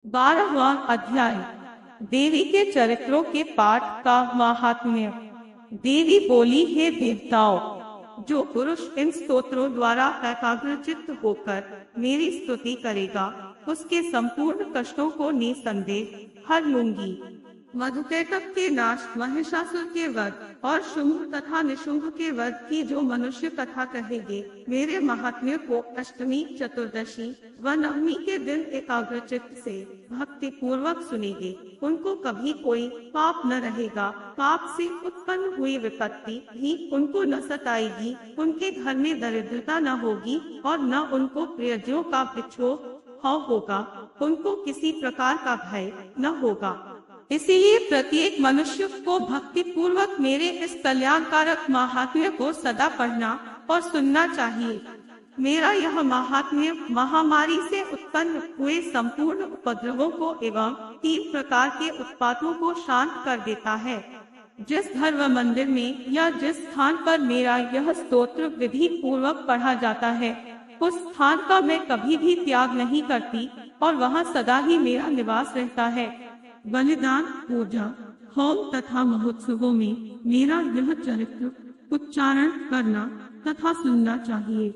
12वां अध्याय। देवी के चरित्रों के पाठ का महात्म्य। देवी बोली, हे देवताओं, जो पुरुष इन स्तोत्रों द्वारा एकाग्रचित्त होकर मेरी स्तुति करेगा, उसके संपूर्ण कष्टों को निसंदेह हर लूंगी। मधुकैटभ के नाश, महिषासुर के वध और शुंभ तथा निशुंभ के वध की जो मनुष्य कथा कहेंगे, मेरे महात्म्य को अष्टमी, चतुर्दशी व नवमी के दिन एकाग्रचित्त से भक्ति पूर्वक सुनेंगे, उनको कभी कोई पाप न रहेगा। पाप से उत्पन्न हुई विपत्ति भी उनको न सताएगी। उनके घर में दरिद्रता न होगी और न उनको प्रियजनों का विक्षोभ होगा। उनको किसी प्रकार का भय न होगा। इसीलिए प्रत्येक मनुष्य को भक्ति पूर्वक मेरे इस कल्याणकारक महात्म्य को सदा पढ़ना और सुनना चाहिए। मेरा यह महात्म्य महामारी से उत्पन्न हुए संपूर्ण उपद्रवों को एवं 3 प्रकार के उत्पातों को शांत कर देता है। जिस घर व मंदिर में या जिस स्थान पर मेरा यह स्तोत्र विधि पूर्वक पढ़ा जाता है, उस स्थान का मैं कभी भी त्याग नहीं करती और वहाँ सदा ही मेरा निवास रहता है। बलिदान, पूजा, होम तथा महोत्सवों में मेरा यह चरित्र उच्चारण करना तथा सुनना चाहिए।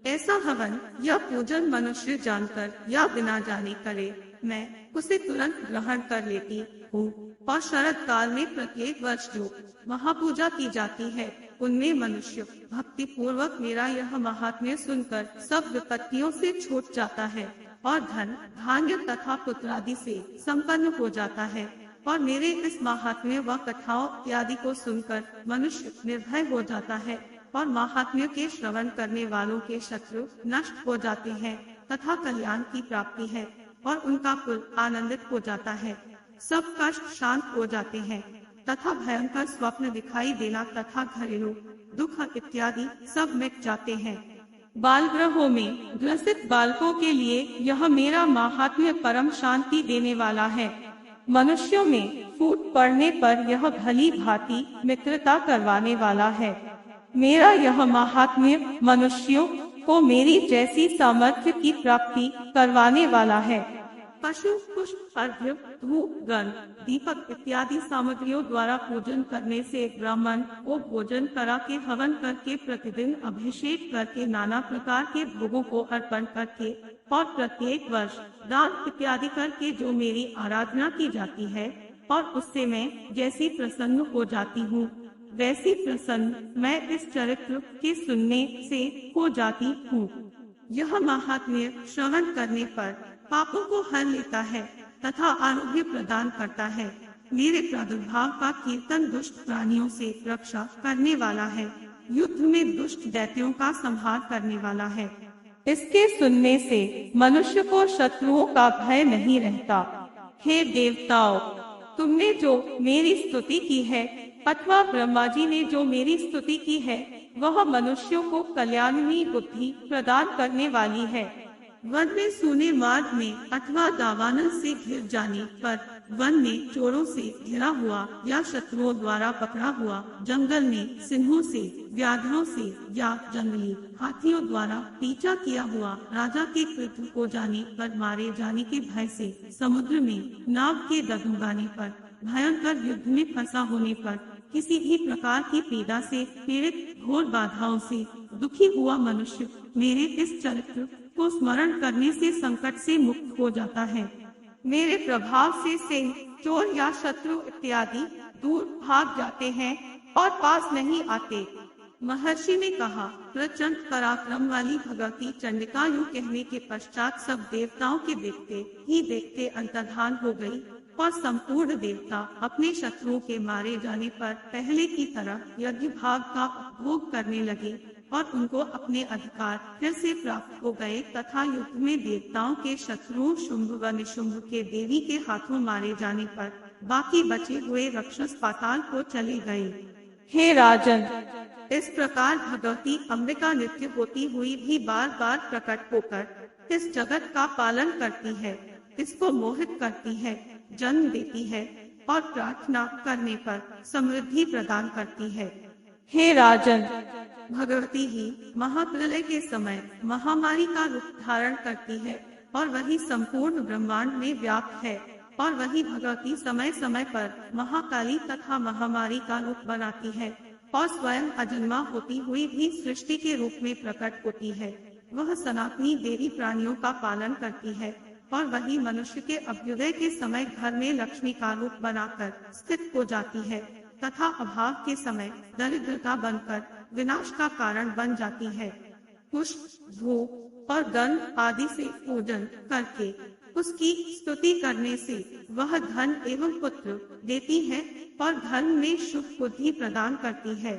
ऐसा हवन या पूजन मनुष्य जानकर या बिना जाने करे, मैं उसे तुरंत ग्रहण कर लेती हूँ। और शरद काल में प्रत्येक वर्ष जो महापूजा की जाती है, उनमें मनुष्य भक्ति पूर्वक मेरा यह महात्म्य सुनकर सब विपत्तियों से छूट जाता है और धन, धान्य तथा पुत्र आदि से संपन्न हो जाता है। और मेरे इस महात्म्य व कथाओं इत्यादि को सुनकर मनुष्य निर्भय हो जाता है और महात्म्य के श्रवण करने वालों के शत्रु नष्ट हो जाते हैं तथा कल्याण की प्राप्ति है और उनका कुल आनंदित हो जाता है। सब कष्ट शांत हो जाते हैं तथा भयंकर स्वप्न दिखाई देना तथा घरेलू दुख इत्यादि सब मिट जाते हैं। बाल गृहों में ग्रसित बालकों के लिए यह मेरा महात्म्य परम शांति देने वाला है। मनुष्यों में फूट पड़ने पर यह भली भांति मित्रता करवाने वाला है। मेरा यह महात्म्य मनुष्यों को मेरी जैसी सामर्थ्य की प्राप्ति करवाने वाला है। पशु, पुष्प, अर्घ्य, धूप, गंध, दीपक इत्यादि सामग्रियों द्वारा पूजन करने से ब्राह्मण को भोजन करा के हवन करके प्रतिदिन अभिषेक करके नाना प्रकार के भोगों को अर्पण करके और प्रत्येक वर्ष दान इत्यादि करके जो मेरी आराधना की जाती है और उससे मैं जैसी प्रसन्न हो जाती हूँ, वैसी प्रसन्न मैं इस चरित्र के सुनने से हो जाती हूँ। यह महात्म्य श्रवण करने पर पापों को हर लेता है तथा आरोग्य प्रदान करता है। मेरे प्रादुर्भाव का कीर्तन दुष्ट प्राणियों से रक्षा करने वाला है, युद्ध में दुष्ट दैत्यों का संहार करने वाला है। इसके सुनने से मनुष्य को शत्रुओं का भय नहीं रहता। हे देवताओं, तुमने जो मेरी स्तुति की है अथवा ब्रह्मा जी ने जो मेरी स्तुति की है, वह मनुष्यों को कल्याणमयी बुद्धि प्रदान करने वाली है। वन में सूने मार्ग में अथवा दावानल से घिर जाने पर, वन में चोरों से घिरा हुआ या शत्रुओं द्वारा पकड़ा हुआ, जंगल में सिंहों से, व्याघ्रों से या जंगली हाथियों द्वारा पीछा किया हुआ, राजा के कृत्य हो जाने पर मारे जाने के भय से, समुद्र में नाव के डगमगाने पर, भयंकर युद्ध में फंसा होने पर, किसी भी प्रकार की पीड़ा से पीड़ित, घोर बाधाओं से दुखी हुआ मनुष्य मेरे इस चरित्र को स्मरण करने से संकट से मुक्त हो जाता है। मेरे प्रभाव से सिंह, चोर या शत्रु इत्यादि दूर भाग जाते हैं और पास नहीं आते। महर्षि ने कहा, प्रचंड पराक्रम वाली भगवती चंडिका यूं कहने के पश्चात सब देवताओं के देखते ही देखते अंतर्धान हो गई और संपूर्ण देवता अपने शत्रुओं के मारे जाने पर पहले की तरह यज्ञ भाग का उपभोग करने लगे और उनको अपने अधिकार फिर से प्राप्त हो गए तथा युद्ध में देवताओं के शत्रुओं शुंभ व निशुंभ के देवी के हाथों मारे जाने पर बाकी बचे हुए राक्षस पाताल को चले गए। हे राजन, इस प्रकार भगवती अंबिका नित्य होती हुई भी बार बार प्रकट होकर इस जगत का पालन करती है, इसको मोहित करती है, जन्म देती है और प्रार्थना करने पर समृद्धि प्रदान करती है। हे राजन, भगवती ही महाप्रलय के समय महामारी का रूप धारण करती है और वही संपूर्ण ब्रह्मांड में व्याप्त है, और वही भगवती समय समय पर महाकाली तथा महामारी का रूप बनाती है और स्वयं अजन्मा होती हुई भी सृष्टि के रूप में प्रकट होती है। वह सनातनी देवी प्राणियों का पालन करती है और वही मनुष्य के अभ्युदय के समय घर में लक्ष्मी का रूप बनाकर स्थित हो जाती है तथा अभाव के समय दरिद्रता बनकर विनाश का कारण बन जाती है। पुष्प, धूप और गंध आदि से पूजन करके उसकी स्तुति करने से वह धन एवं पुत्र देती है और धन में शुभ बुद्धि प्रदान करती है।